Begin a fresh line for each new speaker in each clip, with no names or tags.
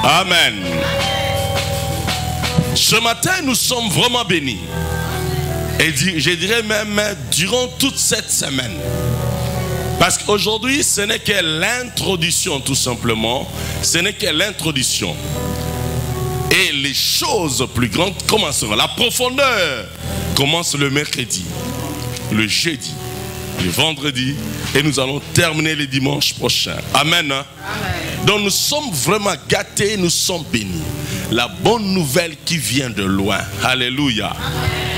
Amen. Ce matin, nous sommes vraiment bénis. Et je dirais même durant toute cette semaine. Parce qu'aujourd'hui, ce n'est que l'introduction tout simplement. Ce n'est que l'introduction. Et les choses plus grandes commenceront. La profondeur commence le mercredi, le jeudi, le vendredi. Et nous allons terminer le dimanche prochain. Amen. Amen. Donc nous sommes vraiment gâtés, nous sommes bénis. La bonne nouvelle qui vient de loin. Alléluia.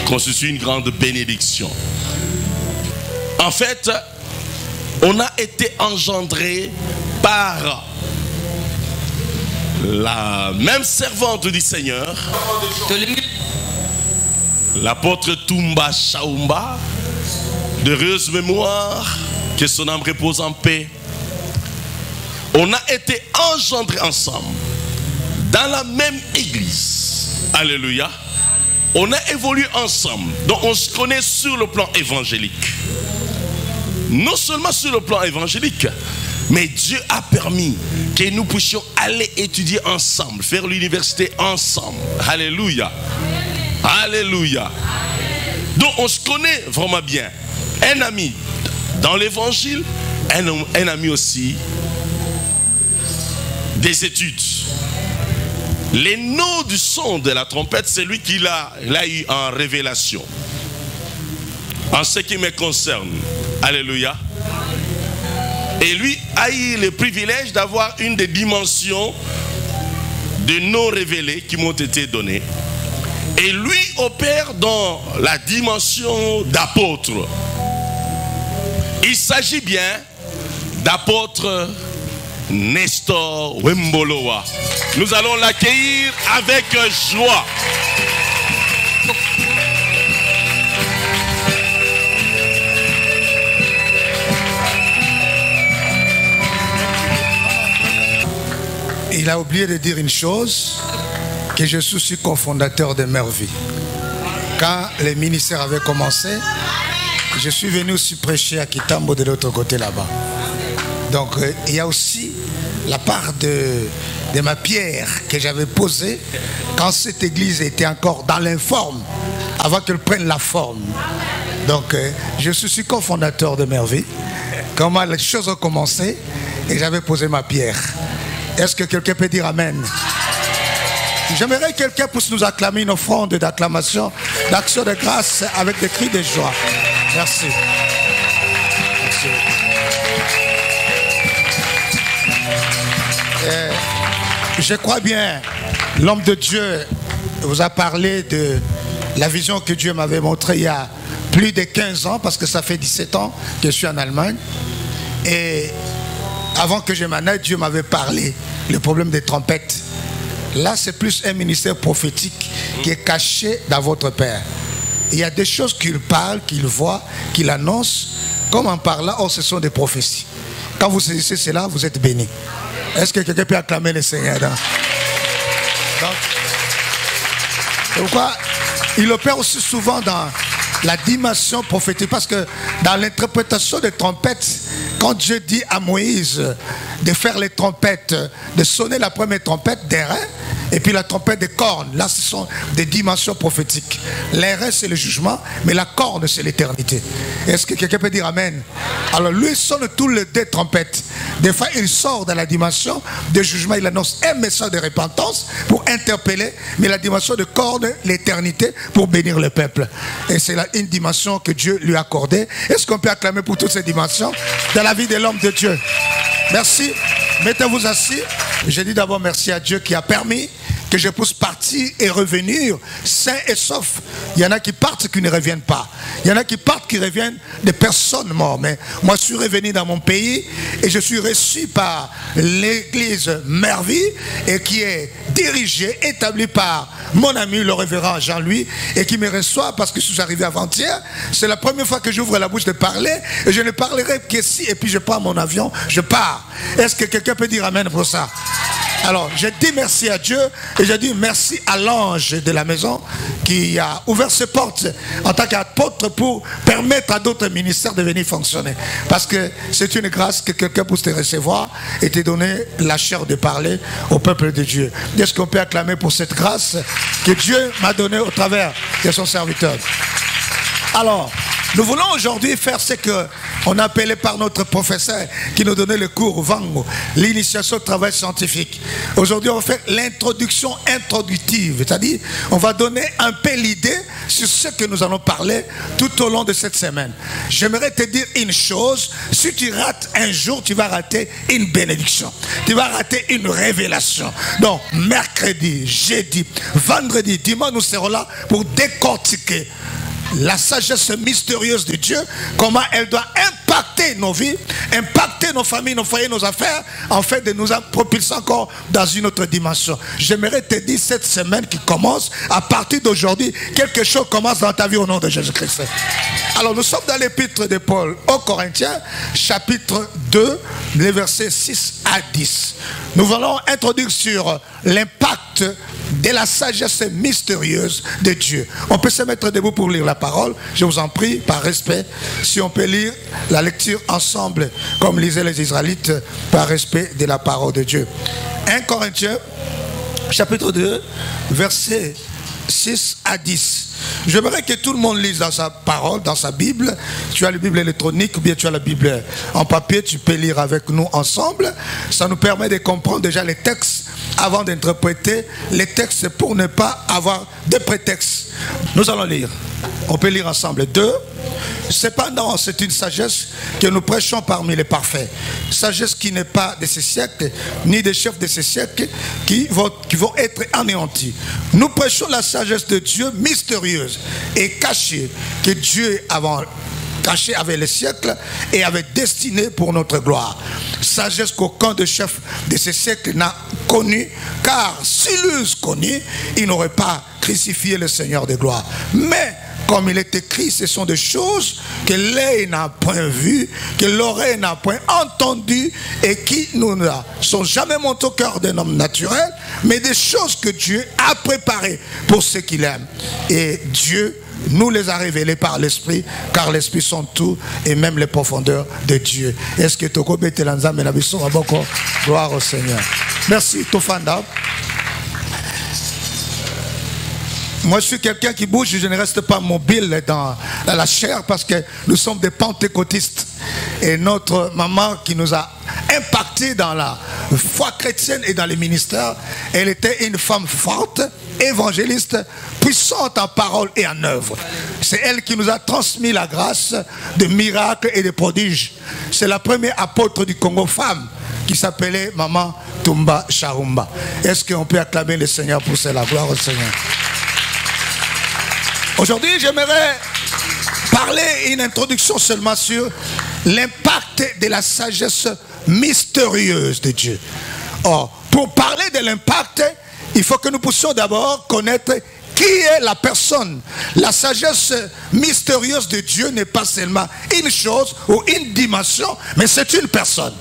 Constitue une grande bénédiction. En fait, on a été engendré par la même servante du Seigneur, l'apôtre Toumba Chaoumba, d'heureuse mémoire, que son âme repose en paix. On a été engendrés ensemble dans la même église. Alléluia. On a évolué ensemble. Donc on se connaît sur le plan évangélique. Non seulement sur le plan évangélique, mais Dieu a permis que nous puissions aller étudier ensemble, faire l'université ensemble. Alléluia. Alléluia. Donc on se connaît vraiment bien. Un ami dans l'évangile, un ami aussi des études. Les noms du son de la trompette, c'est lui qui l'a eu en révélation. En ce qui me concerne. Alléluia. Et lui a eu le privilège d'avoir une des dimensions de noms révélés qui m'ont été donnés. Et lui opère dans la dimension d'apôtre. Il s'agit bien d'apôtre Nestor Wemboloa. Nous allons l'accueillir avec joie.
Il a oublié de dire une chose, que je suis aussi cofondateur de Merveille. Quand le ministère avait commencé, je suis venu aussi prêcher à Kitambo de l'autre côté là-bas. Donc il y a aussi la part de ma pierre que j'avais posée quand cette église était encore dans l'informe, avant qu'elle prenne la forme. Donc je suis aussi cofondateur de Merveille. Comment les choses ont commencé et j'avais posé ma pierre. Est-ce que quelqu'un peut dire Amen? J'aimerais que quelqu'un puisse nous acclamer une offrande d'acclamation, d'action de grâce avec des cris de joie. Merci. Merci. Je crois bien, l'homme de Dieu vous a parlé de la vision que Dieu m'avait montrée il y a plus de 15 ans, parce que ça fait 17 ans que je suis en Allemagne. Et avant que je m'en aille, Dieu m'avait parlé le problème des trompettes. Là, c'est plus un ministère prophétique qui est caché dans votre Père. Il y a des choses qu'il parle, qu'il voit, qu'il annonce, comme en parlant, oh, ce sont des prophéties. Quand vous saisissez cela, vous êtes bénis. Est-ce que quelqu'un peut acclamer le Seigneur? Donc, pourquoi il opère aussi souvent dans la dimension prophétique, parce que dans l'interprétation des trompettes, quand Dieu dit à Moïse de faire les trompettes, de sonner la première trompette des reins, et puis la trompette des cornes, là ce sont des dimensions prophétiques. Les reins c'est le jugement, mais la corne c'est l'éternité. Est-ce que quelqu'un peut dire Amen? Alors lui sonne tous les deux trompettes. Des fois il sort dans la dimension de jugement, il annonce un message de repentance pour interpeller, mais la dimension de corne, l'éternité, pour bénir le peuple. Et c'est une dimension que Dieu lui a accordée. Est-ce qu'on peut acclamer pour toutes ces dimensions dans la vie de l'homme de Dieu? Merci. Mettez-vous assis. Je dis d'abord merci à Dieu qui a permis que je puisse partir et revenir sain et sauf. Il y en a qui partent qui ne reviennent pas. Il y en a qui partent qui reviennent des personnes mortes. Mais moi je suis revenu dans mon pays et je suis reçu par l'église Merveille, et qui est dirigée, établie par mon ami le révérend Jean-Louis, et qui me reçoit parce que je suis arrivé avant-hier. C'est la première fois que j'ouvre la bouche de parler, et je ne parlerai qu'ici, et puis je prends mon avion, je pars. Est-ce que quelqu'un peut dire Amen pour ça? Alors, je dis merci à Dieu et je dis merci à l'ange de la maison qui a ouvert ses portes en tant qu'apôtre pour permettre à d'autres ministères de venir fonctionner. Parce que c'est une grâce que quelqu'un puisse te recevoir et te donner la chair de parler au peuple de Dieu. Est-ce qu'on peut acclamer pour cette grâce que Dieu m'a donnée au travers de son serviteur? Alors, nous voulons aujourd'hui faire ce qu'on appelait par notre professeur qui nous donnait le cours Vango, l'initiation au travail scientifique. Aujourd'hui, on va faire l'introduction introductive, c'est-à-dire on va donner un peu l'idée sur ce que nous allons parler tout au long de cette semaine. J'aimerais te dire une chose, si tu rates un jour, tu vas rater une bénédiction, tu vas rater une révélation. Donc, mercredi, jeudi, vendredi, dimanche, nous serons là pour décortiquer la sagesse mystérieuse de Dieu, comment elle doit impacter nos vies, impacter nos familles, nos foyers, nos affaires, en fait de nous propulser encore dans une autre dimension. J'aimerais te dire cette semaine qui commence, à partir d'aujourd'hui, quelque chose commence dans ta vie au nom de Jésus-Christ. Alors nous sommes dans l'épître de Paul aux Corinthiens, chapitre 2, les versets 6 à 10. Nous allons introduire sur l'impact de la sagesse mystérieuse de Dieu. On peut se mettre debout pour lire la parole. Je vous en prie, par respect, si on peut lire la lecture ensemble, comme lisaient les Israélites, par respect de la parole de Dieu. 1 Corinthiens, chapitre 2, versets 6 à 10. J'aimerais que tout le monde lise dans sa parole, dans sa Bible. Tu as la Bible électronique ou bien tu as la Bible en papier, tu peux lire avec nous ensemble. Ça nous permet de comprendre déjà les textes avant d'interpréter les textes pour ne pas avoir de prétexte. Nous allons lire. On peut lire ensemble. 2. Cependant, c'est une sagesse que nous prêchons parmi les parfaits. Sagesse qui n'est pas de ce siècle, ni des chefs de ce siècle, qui vont être anéantis. Nous prêchons la sagesse de Dieu mystérieuse et cachée, que Dieu caché avec les siècles et avait destiné pour notre gloire. Sagesse qu'aucun des chefs de ce siècle n'a connue, car s'il l'eût connu, il n'aurait pas crucifié le Seigneur de gloire. Mais comme il est écrit, ce sont des choses que l'œil n'a point vues, que l'oreille n'a point entendues et qui ne sont jamais montées au cœur d'un homme naturel, mais des choses que Dieu a préparées pour ceux qu'il aime. Et Dieu nous les a révélés par l'Esprit, car l'Esprit sont tout et même les profondeurs de Dieu. Est-ce que Toko Betelanza Menabiso Aboko? Gloire au Seigneur. Merci, Tofanda. Moi, je suis quelqu'un qui bouge, je ne reste pas mobile dans la chair parce que nous sommes des pentecôtistes. Et notre maman qui nous a impactés dans la foi chrétienne et dans les ministères, elle était une femme forte, évangéliste, puissante en parole et en œuvre. C'est elle qui nous a transmis la grâce de miracles et de prodiges. C'est la première apôtre du Congo femme qui s'appelait Maman Tumba Charumba. Est-ce qu'on peut acclamer le Seigneur pour cela? Gloire au Seigneur. Aujourd'hui, j'aimerais parler une introduction seulement sur l'impact de la sagesse mystérieuse de Dieu. Or, pour parler de l'impact, il faut que nous puissions d'abord connaître qui est la personne. La sagesse mystérieuse de Dieu n'est pas seulement une chose ou une dimension, mais c'est une personne.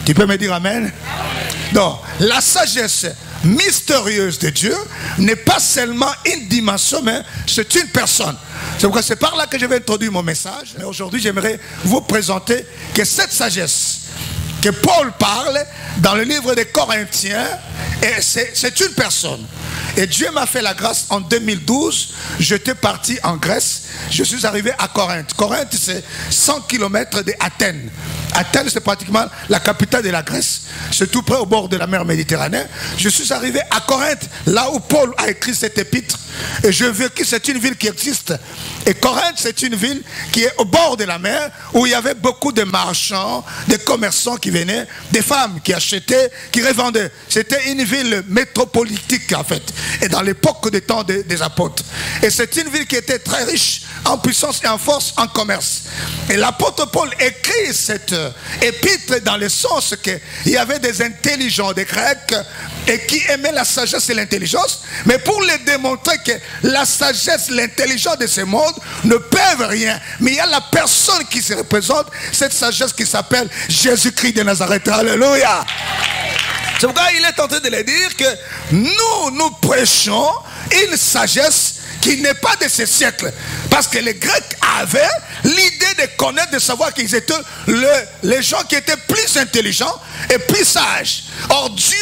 Tu peux me dire amen? Donc, la sagesse mystérieuse de Dieu n'est pas seulement une dimension, mais c'est une personne. C'est pourquoi c'est par là que je vais introduire mon message. Mais aujourd'hui, j'aimerais vous présenter que cette sagesse que Paul parle dans le livre des Corinthiens, c'est une personne. Et Dieu m'a fait la grâce en 2012. J'étais parti en Grèce. Je suis arrivé à Corinthe. Corinthe, c'est 100 km d'Athènes. Athènes, c'est pratiquement la capitale de la Grèce. C'est tout près au bord de la mer Méditerranée. Je suis arrivé à Corinthe, là où Paul a écrit cette épître. Et je veux que c'est une ville qui existe. Et Corinthe, c'est une ville qui est au bord de la mer, où il y avait beaucoup de marchands, de commerçants qui venaient, des femmes qui achetaient, qui revendaient. C'était une ville métropolitique, en fait. Et dans l'époque des temps des apôtres. Et c'est une ville qui était très riche en puissance et en force, en commerce. Et l'apôtre Paul écrit cette épître dans le sens qu'il y avait des intelligents, des Grecs, et qui aimaient la sagesse et l'intelligence, mais pour les démontrer que la sagesse, l'intelligence de ce monde ne peuvent rien. Mais il y a la personne qui se représente, cette sagesse qui s'appelle Jésus-Christ de Nazareth. Alléluia! C'est pourquoi il est en train de le dire que nous prêchons une sagesse qui n'est pas de ce siècle. Parce que les Grecs avaient l'idée de connaître, de savoir qu'ils étaient les gens qui étaient plus intelligents et plus sages. Or Dieu,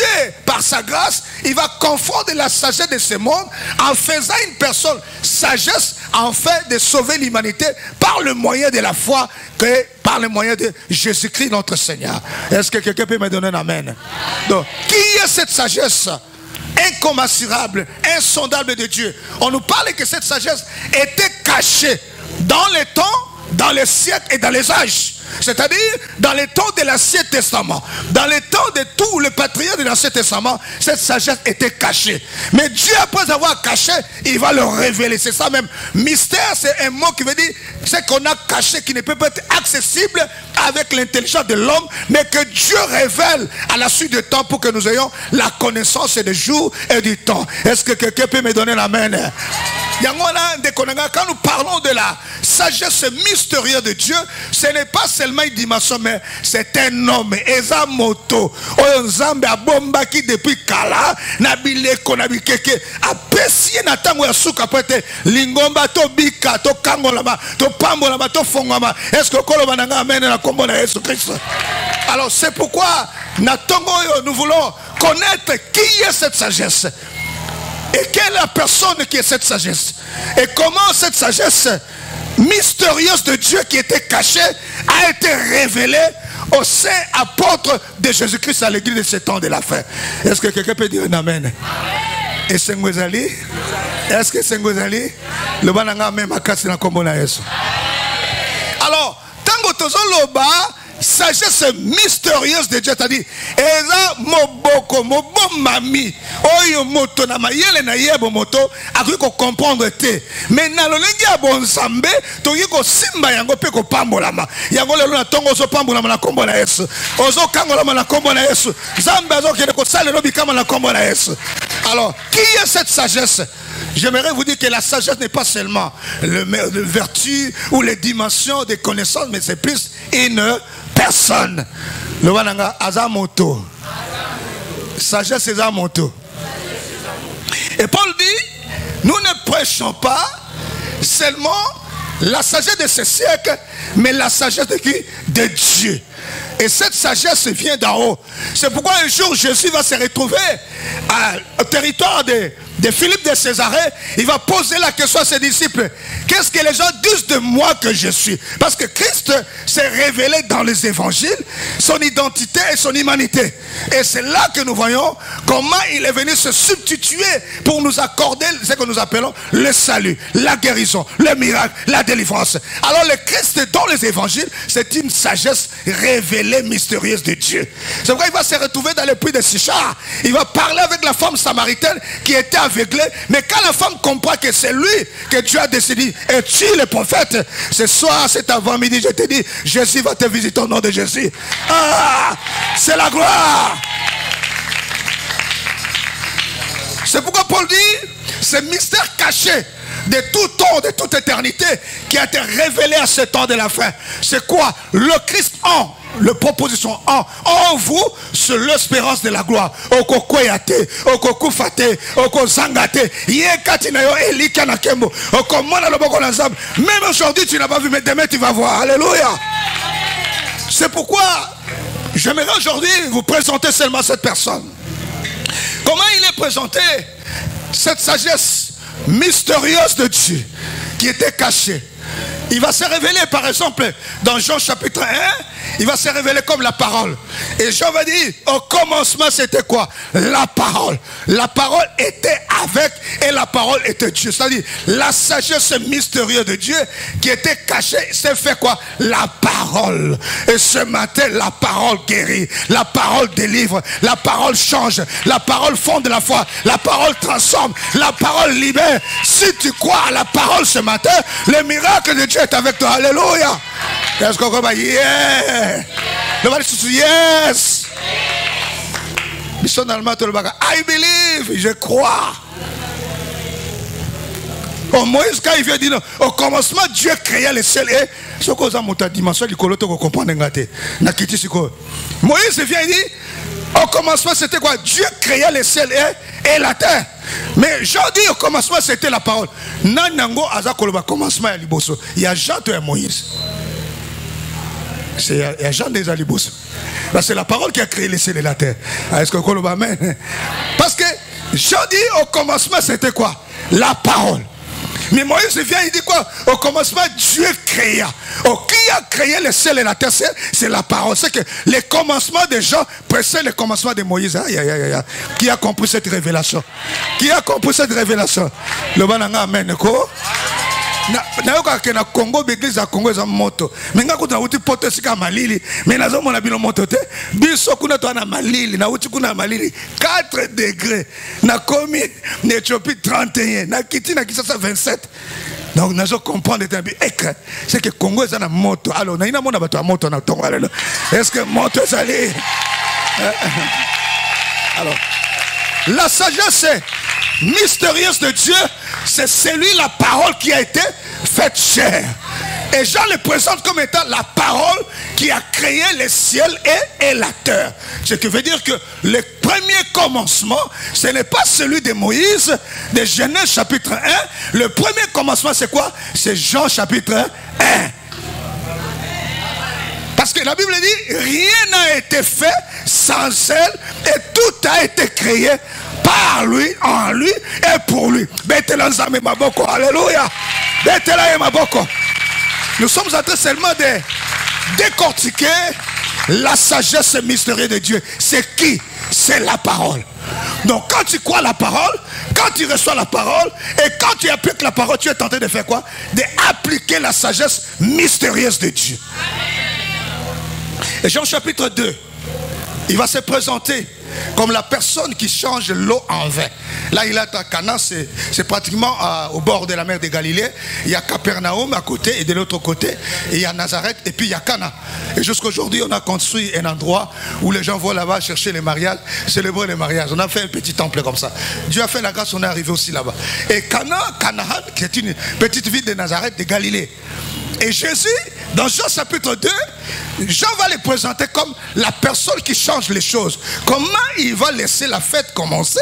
par sa grâce, il va confondre la sagesse de ce monde en faisant une personne sagesse afin de sauver l'humanité par le moyen de la foi, que par le moyen de Jésus-Christ notre Seigneur. Est-ce que quelqu'un peut me donner un amen? Donc, qui est cette sagesse incommensurable, insondable de Dieu? On nous parle que cette sagesse était cachée dans les temps, dans les siècles et dans les âges. C'est-à-dire dans les temps de l'Ancien Testament, dans les temps de tous les patriotes de l'Ancien Testament, cette sagesse était cachée. Mais Dieu, après avoir caché, il va le révéler. C'est ça même. Mystère, c'est un mot qui veut dire ce qu'on a caché, qui ne peut pas être accessible avec l'intelligence de l'homme, mais que Dieu révèle à la suite du temps pour que nous ayons la connaissance du jour et du temps. Est-ce que quelqu'un peut me donner l'amen? Quand nous parlons de la sagesse mystérieuse de Dieu, ce n'est pas seulement une dimension, mais c'est un homme. Eza moto. Oyonzambe abomba qui depuis kala na bileko na bikeke apesie na tango ya suka pete lingomba to bika to kangolama to pambolama to fongama. Est-ce que koloba nanga amen na kombo na Jésus Christ? Alors c'est pourquoi na tongo nous voulons connaître qui est cette sagesse. Et quelle est la personne qui est cette sagesse? Et comment cette sagesse mystérieuse de Dieu qui était cachée a été révélée aux saints apôtres de Jésus-Christ à l'église de ce temps de la fin? Est-ce que quelqu'un peut dire un amen? Et c'est Ngwezali? Est-ce que c'est Ngwezali? Le bananga même à casser la commune. Alors, tango tozo loba sagesse mystérieuse de Dieu, c'est-à-dire eza moboko mobomami oyo moto na mayele na yebo moto akuyi ko comprendre te, mais na lolenge ya bonzambe toyi ko simba yango pe ko pambolama yango lelo na tongo zo pambolama na kombo na Yesu, ozo kangolama na kombo na Yesu, Zambe azo kende ko salelo bikama na kombo na Yesu. Alors qui est cette sagesse? J'aimerais vous dire que la sagesse n'est pas seulement le vertu ou les dimensions des connaissances, mais c'est plus une personne. Le wananga azamoto. Sagesse c'est azamoto. Et Paul dit, nous ne prêchons pas seulement la sagesse de ce siècle, mais la sagesse de qui? De Dieu. Et cette sagesse vient d'en haut. C'est pourquoi un jour Jésus va se retrouver au territoire de Philippe de Césarée. Il va poser la question à ses disciples: qu'est-ce que les gens disent de moi que je suis? Parce que Christ s'est révélé dans les évangiles, son identité et son humanité. Et c'est là que nous voyons comment il est venu se substituer pour nous accorder ce que nous appelons le salut, la guérison, le miracle, la délivrance. Alors le Christ dans les évangiles, c'est une sagesse révélée, mystérieuse de Dieu. C'est pourquoi il va se retrouver dans le puits de Sichar. Il va parler avec la femme samaritaine qui était aveuglée. Mais quand la femme comprend que c'est lui que Dieu a décidé, es-tu le prophète? Ce soir, cet avant-midi, je te dis, Jésus va te visiter au nom de Jésus. Ah, c'est la gloire. C'est pourquoi Paul dit, ce mystère caché de tout temps, de toute éternité, qui a été révélé à ce temps de la fin. C'est quoi? Le Christ en, le proposition en vous, c'est l'espérance de la gloire. Oko koyate, oko kufate, oko zangate, yekati na yo elika na kembo, oko mona loboko na zambe. Même aujourd'hui tu n'as pas vu, mais demain tu vas voir. Alléluia. C'est pourquoi j'aimerais aujourd'hui vous présenter seulement cette personne. Comment il est présenté? Cette sagesse mystérieuse de Dieu qui était cachée. Il va se révéler par exemple dans Jean chapitre 1, il va se révéler comme la parole. Et Jean va dire, au commencement c'était quoi? La parole. La parole était avec et la parole était Dieu. C'est-à-dire la sagesse mystérieuse de Dieu qui était cachée, c'est fait quoi? La parole. Et ce matin, la parole guérit, la parole délivre, la parole change, la parole fonde la foi, la parole transforme, la parole libère. Si tu crois à la parole ce matin, le miracle de Dieu est avec toi. Alléluia. Est-ce qu'on va dire yeah? Yes. I believe. Je crois. Oh, Moïse, quand il vient dire au commencement, Dieu créa les ciels et ce qu'on a monté à dimension, il faut comprendre. Moïse vient dire Au commencement, c'était quoi? Dieu créait les ciels et la terre. Mais Jean dit au commencement, c'était la parole. Nanango azakoloba commencement à liboso. Il y a Jean et Moïse. Il y a Jean des Aliboso. C'est la parole qui a créé les ciels et la terre. Est-ce que koloba amen? Parce que Jean dit au commencement, c'était quoi? La parole. Mais Moïse vient, il dit quoi? Au commencement, Dieu créa. Qui a créé le ciel et la terre? C'est la parole. C'est que les commencements des gens précèdent le commencement de Moïse. Aïe, aïe, aïe, aïe. Qui a compris cette révélation? Qui a compris cette révélation? Le bananga amen. Quoi? Na Congo, l'église à Congo est moto. Mais quand on a outil pote sika malili, mais na zomo na bilo moto te. Biso kuna to na malili, na outil kuna malili 4 degrés. Na komi na Éthiopie 31, na kiti na Kinshasa 27. Donc nous comprendre c'est que Congo est en moto. Alors na ina mona bato a moto na tongo alors. Est-ce que moto salé? Alors la sagesse mystérieuse de Dieu, c'est celui, la parole qui a été faite chair. Et Jean le présente comme étant la parole qui a créé les ciels et la terre. Ce qui veut dire que le premier commencement, ce n'est pas celui de Moïse, de Genèse chapitre 1. Le premier commencement, c'est quoi? C'est Jean chapitre 1. Parce que la Bible dit, rien n'a été fait sans elle et tout a été créé par lui, en lui et pour lui. Alléluia. Nous sommes en train seulement de décortiquer la sagesse mystérieuse de Dieu. C'est qui? C'est la parole. Donc quand tu crois la parole, quand tu reçois la parole et quand tu appliques la parole, tu es tenté de faire quoi? D'appliquer la sagesse mystérieuse de Dieu. Et Jean chapitre 2, il va se présenter comme la personne qui change l'eau en vin. Là, il est à Cana, c'est pratiquement au bord de la mer de Galilée. Il y a Capernaum à côté et de l'autre côté, il y a Nazareth et puis il y a Cana. Et jusqu'aujourd'hui, on a construit un endroit où les gens vont là-bas chercher les mariages, célébrer les mariages. On a fait un petit temple comme ça. Dieu a fait la grâce, on est arrivé aussi là-bas. Et Cana, Canaan, qui est une petite ville de Nazareth, de Galilée. Et Jésus, dans Jean chapitre 2, Jean va le présenter comme la personne qui change les choses. Comment il va laisser la fête commencer,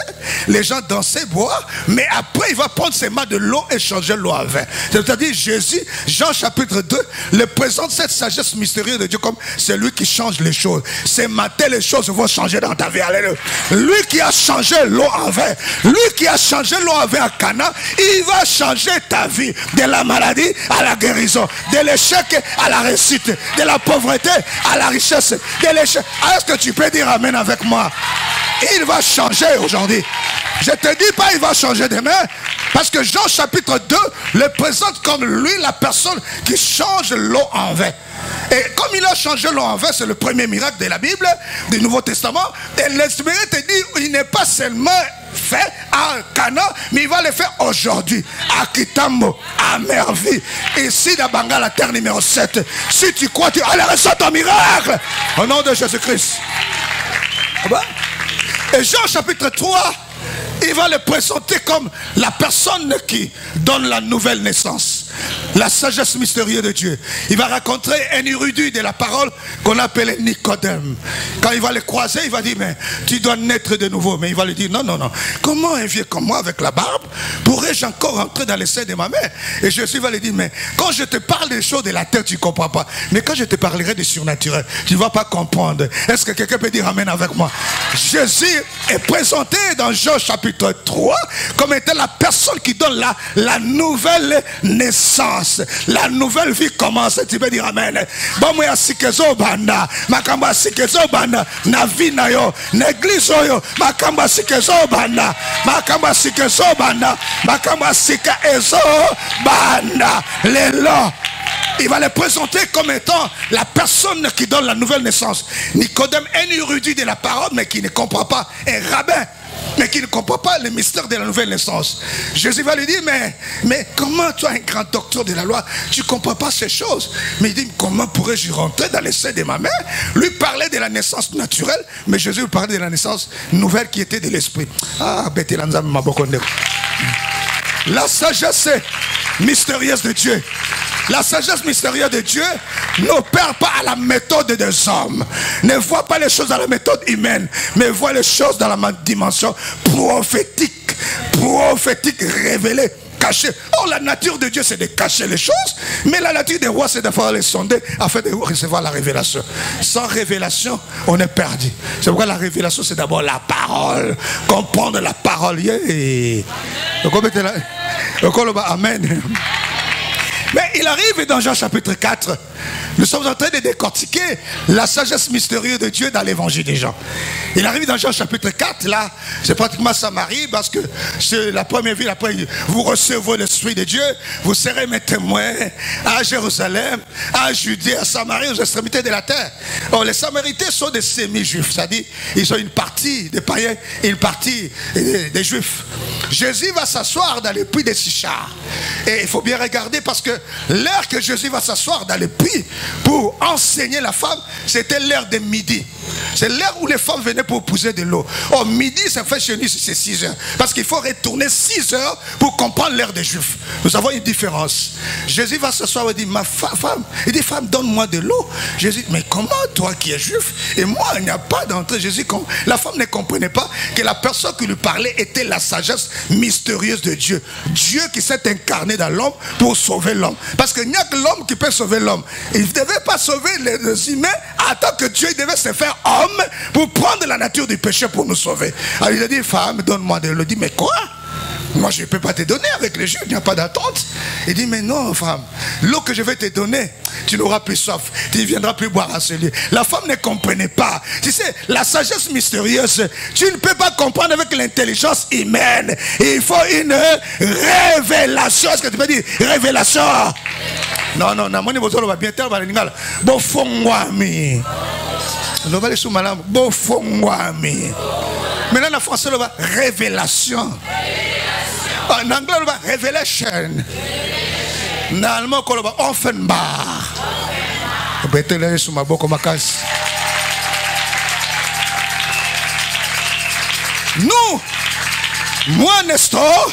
les gens danser, boire, mais après il va prendre ses mains de l'eau et changer l'eau en vin. C'est-à-dire Jésus, Jean chapitre 2, le présente cette sagesse mystérieuse de Dieu comme celui qui change les choses. C'est matin les choses vont changer dans ta vie. Alléluia. Lui qui a changé l'eau en vin, lui qui a changé l'eau en vin à Cana, il va changer ta vie de la maladie à la guérison, de l'échec à la réussite, de la pauvreté à la richesse, de l'échec. Est-ce que tu peux dire amen avec moi? Il va changer aujourd'hui. Je te dis pas il va changer demain, parce que Jean chapitre 2 le présente comme lui la personne qui change l'eau en vin. Et comme il a changé l'eau en vin, c'est le premier miracle de la Bible, du Nouveau Testament. Et l'Esprit te dit, il n'est pas seulement fait à Cana, mais il va le faire aujourd'hui à Kitambo, à Merville, ici dans Banga, la terre numéro 7. Si tu crois, tu allez recevoir ton miracle au nom de Jésus-Christ. Et Jean chapitre 3, il va le présenter comme la personne qui donne la nouvelle naissance, la sagesse mystérieuse de Dieu. Il va rencontrer un érudit de la parole qu'on appelle Nicodème. Quand il va le croiser, il va dire, mais tu dois naître de nouveau. Mais il va lui dire, non, non, non. Comment un vieux comme moi avec la barbe pourrais-je encore rentrer dans le sein de ma mère? Et Jésus va lui dire, mais quand je te parle des choses de la terre, tu ne comprends pas. Mais quand je te parlerai des surnaturels, tu ne vas pas comprendre. Est-ce que quelqu'un peut dire amen avec moi? Jésus est présenté dans Jean chapitre 3 comme étant la personne qui donne la nouvelle naissance. La nouvelle vie commence. Tu peux dire amen. Bon, moi, sikezo banda. Makamba sikezo banda. Na vie na yo. N'église yo. Makamba sikezo banda. Makamba sikezo banda. Makamba sika ezo banda. Lelo. Il va le présenter comme étant la personne qui donne la nouvelle naissance. Nicodème, un érudit de la parole, mais qui ne comprend pas, un rabbin, mais qui ne comprend pas le mystère de la nouvelle naissance. Jésus va lui dire, mais comment toi, un grand docteur de la loi, tu ne comprends pas ces choses? Mais il dit, comment pourrais-je rentrer dans le sein de ma mère? Lui parlait de la naissance naturelle, mais Jésus lui parlait de la naissance nouvelle qui était de l'esprit. Ah, la sagesse mystérieuse de Dieu. La sagesse mystérieuse de Dieu n'opère pas à la méthode des hommes. Ne voit pas les choses à la méthode humaine, mais voit les choses dans la dimension prophétique. Prophétique révélée. Caché. Or, la nature de Dieu, c'est de cacher les choses, mais la nature des rois, c'est de faire les sonder afin de recevoir la révélation. Sans révélation, on est perdu. C'est pourquoi la révélation, c'est d'abord la parole. Comprendre la parole. Amen. Mais il arrive dans Jean chapitre 4, nous sommes en train de décortiquer la sagesse mystérieuse de Dieu dans l'évangile des gens. Il arrive dans Jean chapitre 4, là, c'est pratiquement Samarie, parce que c'est la première ville, après vous recevrez l'Esprit de Dieu, vous serez mes témoins à Jérusalem, à Judée, à Samarie, aux extrémités de la terre. Or, les Samaritains sont des semi-juifs, c'est-à-dire, ils ont une partie des païens et une partie des juifs. Jésus va s'asseoir dans le puits de Sichar. Et il faut bien regarder parce que l'heure que Jésus va s'asseoir dans le puits pour enseigner la femme, c'était l'heure de midi. C'est l'heure où les femmes venaient pour pousser de l'eau. Au midi, ça fait chez nous, c'est 6 heures. Parce qu'il faut retourner 6 heures pour comprendre l'heure des Juifs. Nous avons une différence. Jésus va s'asseoir et dit, ma femme, il dit, femme, donne-moi de l'eau. Jésus dit, mais comment toi qui es juif et moi, il n'y a pas d'entrée. Jésus, la femme ne comprenait pas que la personne qui lui parlait était la sagesse mystérieuse de Dieu. Dieu qui s'est incarné dans l'homme pour sauver l'homme. Parce qu'il n'y a que l'homme qui peut sauver l'homme. Il ne devait pas sauver les humains en tant que Dieu, il devait se faire homme pour prendre la nature du péché pour nous sauver. Alors il a dit, femme, donne-moi de l'eau. Il dit, mais quoi? Moi, je ne peux pas te donner avec les Juifs, il n'y a pas d'attente. Il dit, mais non, femme, l'eau que je vais te donner, tu n'auras plus soif, tu ne viendras plus boire à ce lieu. La femme ne comprenait pas. Tu sais, la sagesse mystérieuse, tu ne peux pas comprendre avec l'intelligence humaine. Il faut une révélation. Est-ce que tu peux dire révélation? Non, non, non, moi, je vais bien faire. Bon, fongwami. On va aller sous madame. Bon, fongwami. Maintenant, en français, on va révélation. En anglais, on va révélation. En allemand, on va Offenbar. On va aller sous ma boque, ma casse. Nous, moi, Nestor,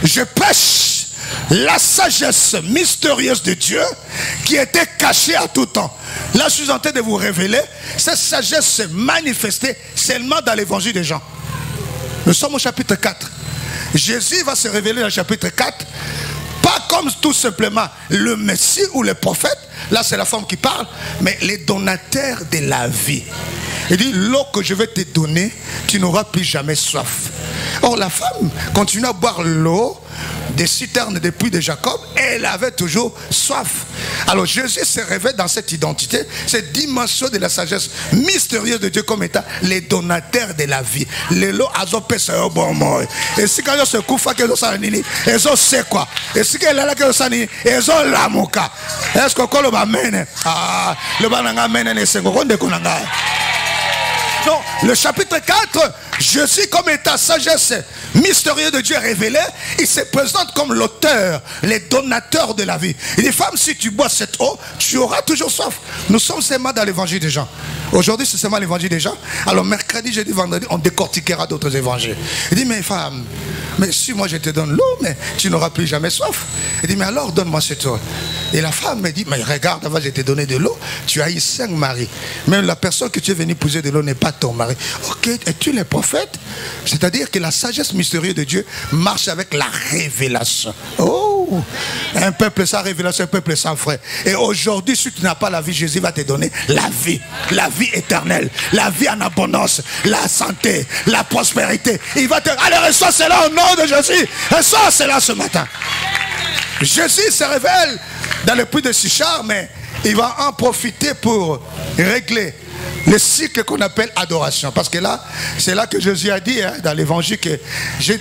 je prêche la sagesse mystérieuse de Dieu qui était cachée à tout temps. Là, je suis en train de vous révéler. Cette sagesse s'est manifestée seulement dans l'évangile des gens. Nous sommes au chapitre 4. Jésus va se révéler dans le chapitre 4. Pas comme tout simplement le Messie ou le prophète. Là, c'est la femme qui parle. Mais les donateurs de la vie. Il dit, l'eau que je vais te donner, tu n'auras plus jamais soif. Or, la femme continue à boire l'eau des citernes des puits de Jacob et elle avait toujours soif. Alors Jésus se révèle dans cette identité, cette dimension de la sagesse mystérieuse de Dieu comme étant les donateurs de la vie. Les lots azopé c'est un bon mot. Et si quand ils se couffent, ils ont c'est quoi? Et si qu'ils là qu'ils sont ils ont la moka. Est-ce que quand le bamène ah le bananga mène ne c'est quoi de konanga? Non, le chapitre 4, Jésus comme état sagesse mystérieux de Dieu révélé, il se présente comme l'auteur, les donateurs de la vie. Il dit, femme, si tu bois cette eau, tu auras toujours soif. Nous sommes seulement dans l'évangile des gens. Aujourd'hui, c'est seulement l'évangile des gens. Alors mercredi, jeudi, vendredi, on décortiquera d'autres évangiles. Il dit, mais femme, mais si moi je te donne l'eau, mais tu n'auras plus jamais soif. Il dit, mais alors donne-moi cette eau. Et la femme me dit, mais regarde, avant je t'ai donné de l'eau, tu as eu 5 maris. Même la personne que tu es venu poser de l'eau n'est pas ton mari. Ok, es-tu le prophète? C'est-à-dire que la sagesse mystérieuse de Dieu marche avec la révélation. Oh, un peuple sans révélation, un peuple sans frère. Et aujourd'hui, si tu n'as pas la vie, Jésus va te donner la vie éternelle, la vie en abondance, la santé, la prospérité. Il va te... Allez, reçois cela au nom de Jésus. Reçois cela ce matin. Jésus se révèle dans le puits de Sichar, mais il va en profiter pour régler le cycle qu'on appelle adoration. Parce que là, c'est là que Jésus a dit dans l'évangile que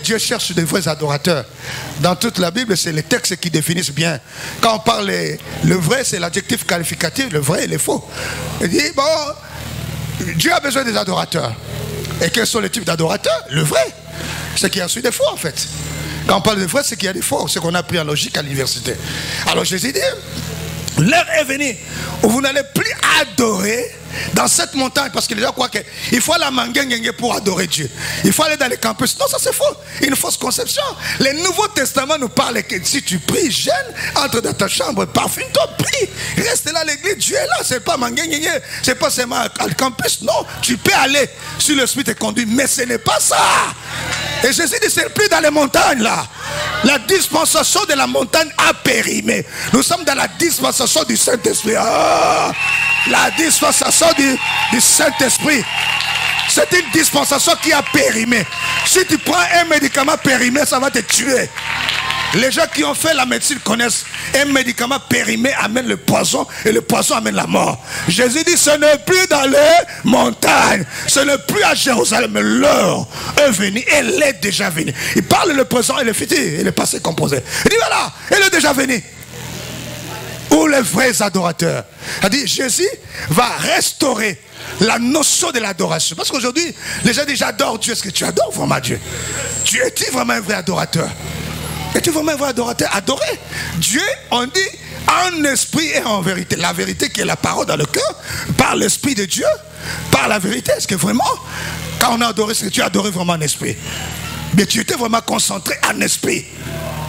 Dieu cherche de vrais adorateurs. Dans toute la Bible, c'est les textes qui définissent bien. Quand on parle le vrai, c'est l'adjectif qualificatif, le vrai et le faux. Il dit, bon, Dieu a besoin des adorateurs. Et quels sont les types d'adorateurs? Le vrai. C'est qu'il y a ensuite des faux en fait. Quand on parle de vrai, c'est qu'il y a des faux. C'est qu'on a appris en logique à l'université. Alors Jésus dit, l'heure est venue où vous n'allez plus adorer dans cette montagne, parce que les gens croient qu'il faut aller à Mangengengue pour adorer Dieu. Il faut aller dans les campus. Non, ça c'est faux. Une fausse conception. Le Nouveau Testament nous parle que si tu pries, jeûne, entre dans ta chambre, parfume-toi, prie. Reste là à l'église, Dieu est là. C'est pas Mangengengue, c'est pas seulement à le campus. Non, tu peux aller si l'Esprit te conduit, mais ce n'est pas ça. Et Jésus dit, c'est plus dans les montagnes là. La dispensation de la montagne a périmé. Nous sommes dans la dispensation du Saint-Esprit. Ah, la dispensation du Saint-Esprit. C'est une dispensation qui a périmé. Si tu prends un médicament périmé, ça va te tuer. Les gens qui ont fait la médecine connaissent un médicament périmé amène le poison et le poison amène la mort. Jésus dit, ce n'est plus dans les montagnes, ce n'est plus à Jérusalem, mais l'heure est venue, elle est déjà venue. Il parle le présent et le futur et le passé composé. Il dit voilà, elle est déjà venue. Où les vrais adorateurs. C'est-à-dire Jésus va restaurer la notion de l'adoration. Parce qu'aujourd'hui, les gens disent j'adore Dieu. Est-ce que tu adores vraiment Dieu? Tu es-tu vraiment un vrai adorateur? Es-tu vraiment un vrai adorateur? Adorer Dieu, on dit en esprit et en vérité. La vérité qui est la parole dans le cœur, par l'esprit de Dieu, par la vérité. Est-ce que vraiment, quand on a adoré, est-ce que tu as adoré vraiment en esprit? Mais tu étais vraiment concentré en esprit.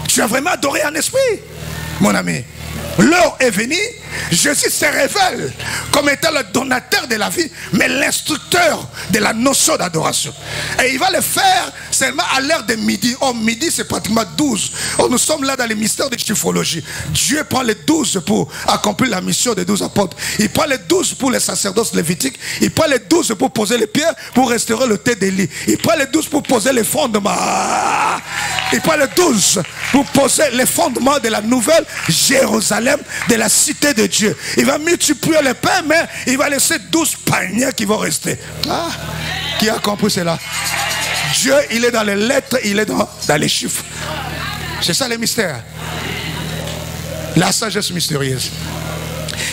Tu as vraiment adoré en esprit, mon ami. L'heure est venue, Jésus se révèle comme étant le donateur de la vie, mais l'instructeur de la notion d'adoration. Et il va le faire seulement à l'heure de midi. Oh, midi c'est pratiquement 12. Oh, nous sommes là dans les mystères de chiffrologie. Dieu prend les 12 pour accomplir la mission des 12 apôtres. Il prend les 12 pour les sacerdoces lévitiques. Il prend les 12 pour poser les pierres, pour restaurer le thé d'Élie. Il prend les 12 pour poser les fondements. Il prend les 12 pour poser les fondements de la nouvelle Jérusalem, de la cité de Dieu. Il va multiplier les pains, mais il va laisser 12 paniers qui vont rester. Ah, qui a compris cela? Dieu, il est dans les lettres, il est dans les chiffres. C'est ça le mystère. La sagesse mystérieuse.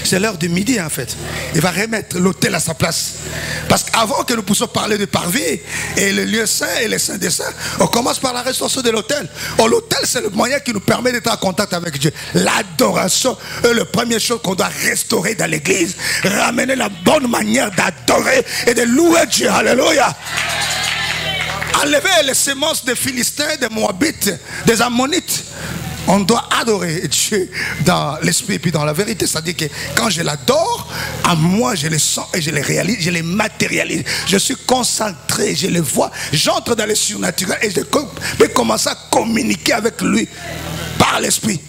C'est l'heure de midi en fait. Il va remettre l'autel à sa place. Parce qu'avant que nous puissions parler de parvis et le lieu saint et les saints des saints, on commence par la restauration de l'autel. Or l'autel c'est le moyen qui nous permet d'être en contact avec Dieu. L'adoration est la première chose qu'on doit restaurer dans l'église. Ramener la bonne manière d'adorer et de louer Dieu. Alléluia. Enlever les semences des Philistins, des Moabites, des Ammonites. On doit adorer Dieu dans l'esprit et puis dans la vérité. C'est-à-dire que quand je l'adore, à moi je le sens et je le réalise, je le matérialise. Je suis concentré, je le vois. J'entre dans le surnaturel et je peux commencer à communiquer avec lui par l'esprit.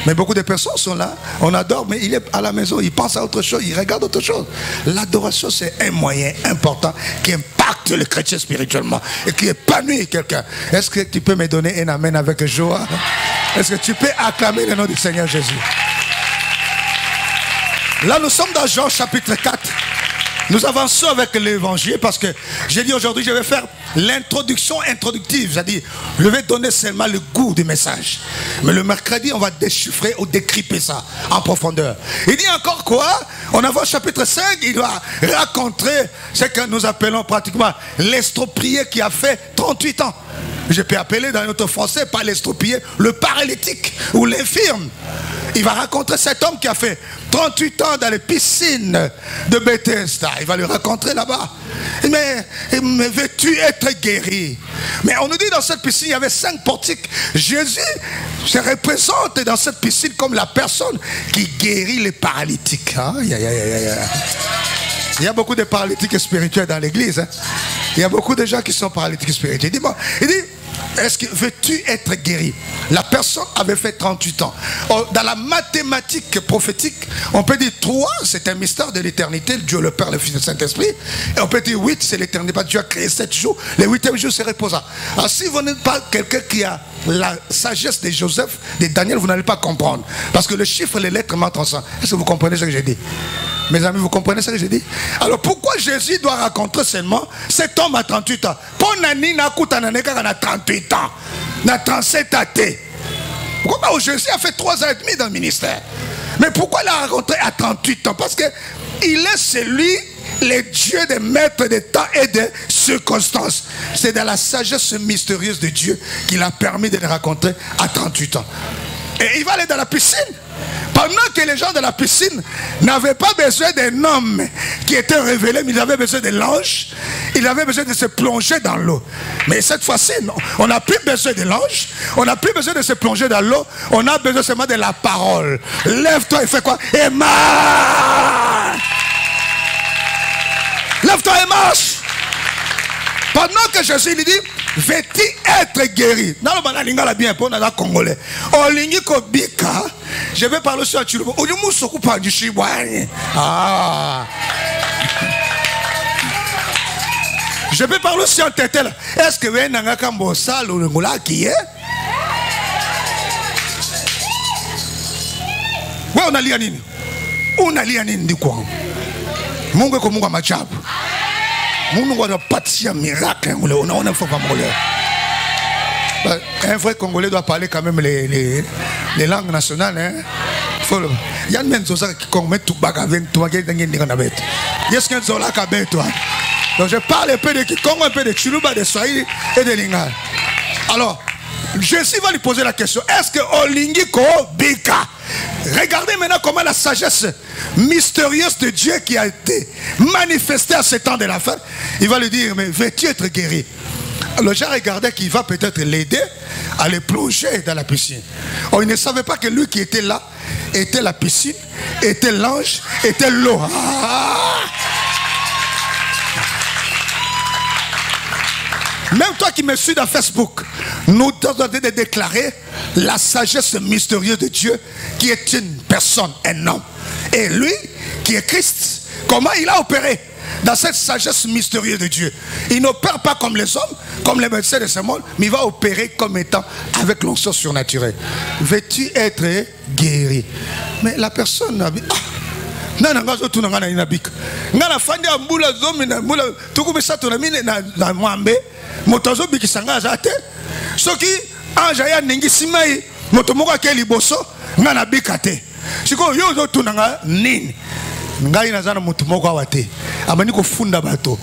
Mais beaucoup de personnes sont là, on adore, mais il est à la maison, il pense à autre chose, il regarde autre chose. L'adoration, c'est un moyen important qui impacte le chrétien spirituellement et qui épanouit quelqu'un. Est-ce que tu peux me donner un amen avec joie? Est-ce que tu peux acclamer le nom du Seigneur Jésus? Là, nous sommes dans Jean chapitre 4. Nous avançons avec l'évangile parce que j'ai dit aujourd'hui, je vais faire l'introduction introductive. C'est-à-dire, je vais donner seulement le goût du message. Mais le mercredi, on va déchiffrer ou décryper ça en profondeur. Il dit encore quoi? On avance chapitre 5, il va raconter ce que nous appelons pratiquement l'estropié qui a fait 38 ans. Je peux appeler dans notre français, pas l'estropié, le paralytique ou l'infirme. Il va raconter cet homme qui a fait 38 ans dans les piscines de Bethesda. Il va le raconter là-bas. Mais veux-tu être guéri? Mais on nous dit dans cette piscine, il y avait 5 portiques. Jésus se représente dans cette piscine comme la personne qui guérit les paralytiques. Aïe, aïe, aïe, aïe. Il y a beaucoup de paralytiques spirituels dans l'église. Hein? Il y a beaucoup de gens qui sont paralytiques spirituels. Il dit, est-ce que veux-tu être guéri? La personne avait fait 38 ans. Dans la mathématique prophétique, on peut dire 3, c'est un mystère de l'éternité, Dieu le Père, le Fils et le Saint-Esprit. Et on peut dire 8, c'est l'éternité, parce que Dieu a créé 7 jours. Le 8e jour, c'est reposant. Alors si vous n'êtes pas quelqu'un qui a la sagesse de Joseph, de Daniel, vous n'allez pas comprendre. Parce que le chiffre et les lettres mentent ensemble. Est-ce que vous comprenez ce que j'ai dit? Mes amis, vous comprenez ce que j'ai dit? Alors pourquoi Jésus doit raconter seulement cet homme à 38 ans? Pour Nani n'a 38 ans, n'a 37 ans. Pourquoi Jésus a fait 3 ans et demi dans le ministère? Mais pourquoi il a raconté à 38 ans? Parce que il est celui, le Dieu des maîtres des temps et des circonstances. C'est dans la sagesse mystérieuse de Dieu qu'il a permis de le raconter à 38 ans. Et il va aller dans la piscine. Pendant que les gens de la piscine n'avaient pas besoin d'un homme qui était révélé, mais ils avaient besoin de l'ange, ils avaient besoin de se plonger dans l'eau. Mais cette fois-ci, non. On n'a plus besoin de l'ange, on n'a plus besoin de se plonger dans l'eau, on a besoin seulement de la parole. Lève-toi et fais quoi? Et marche! Lève-toi et marche! Pendant que Jésus lui dit, veux-tu être guéri? Dans le banal, il bien pour les Congolais. Je vais parler sur Tchouloubo. Ah. Je peux parler sur un tête là. Est-ce que vous avez un cambosal ou un qui est? Oui, on a lianine. On a lianine du coin. Mungu ko mungu machabu. Mungu doit pâtir un miracle. On a un faux congolais. Un vrai Congolais doit parler quand même les langues nationales. Hein? Il y a même des gens qui commettent tout bagavé. Donc je parle un peu de Kikongo, un peu de Chiluba, de Swahili et de Lingala. Alors, Jésus va lui poser la question. Est-ce que Olingi Ko Bika? Regardez maintenant comment la sagesse mystérieuse de Dieu qui a été manifestée à ce temps de la fin. Il va lui dire, mais veux-tu être guéri? Alors j'ai regardé qu'il va peut-être l'aider à le plonger dans la piscine. Oh, il ne savait pas que lui qui était là était la piscine, était l'ange, était l'eau. Ah! Même toi qui me suis dans Facebook, nous devons déclarer la sagesse mystérieuse de Dieu qui est une personne, un homme. Et lui, qui est Christ, comment il a opéré dans cette sagesse mystérieuse de Dieu? Il n'opère pas comme les hommes, comme les médecins de ce monde, mais il va opérer comme étant avec l'onction surnaturelle. Veux-tu être guéri? Mais la n'a dit, nana ngazo tunanga na inabik ngana fandi ambula zomi na mbula tukubisa tunamine na mwambe motozo bikisanga zate soki anja ya ningi simai moto moko ke liboso ngana bikate siko yo zo tunanga nini ngai nazana moto moko awate amani ko funda bato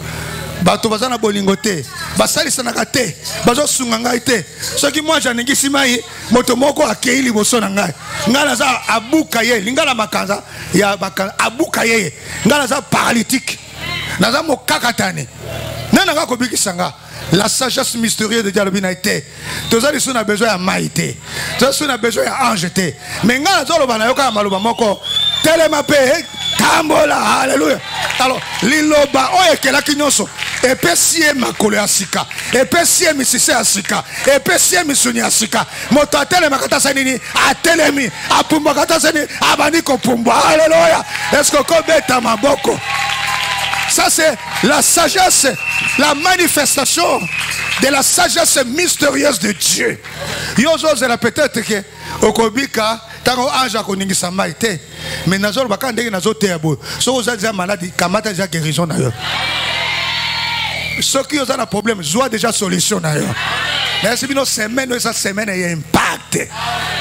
bazana bolingo te basali sanaka te bazo sunga ngai te soki moi janingi simai moto moko akei liboso na ngai ngana za abuka ye lingala makanza ya abuka ye ngana za paralytique naza mokakatane nana nga ko bikisanga. La sagesse mystérieuse de Dieu a été. Tous les gens ont besoin de maïté. Tous les gens ont besoin d'ange. Mais quand on a besoin de télémapé, Kambola, alléluia. Alors, Liloba, Oekela Kinyoso, Epesie Makole Asika, Epesie Misise Asika, Epesie Misuni Asika, Moto Telemakata Sanini, Atelemi, Apumbakata Sanini, Abaniko Pumba, alléluia. Est-ce que Kobeta Maboko? Ça c'est la sagesse, la manifestation de la sagesse mystérieuse de Dieu. Yozo c'est peut-être que Okobika tango anja koningisa maite mais nazolo bakande nazo teabo so oza malade kamata déjà guérison na yo. Ceux qui ont un problème, joie déjà solution na yo. Mais si bino semaine esa semaine y impact.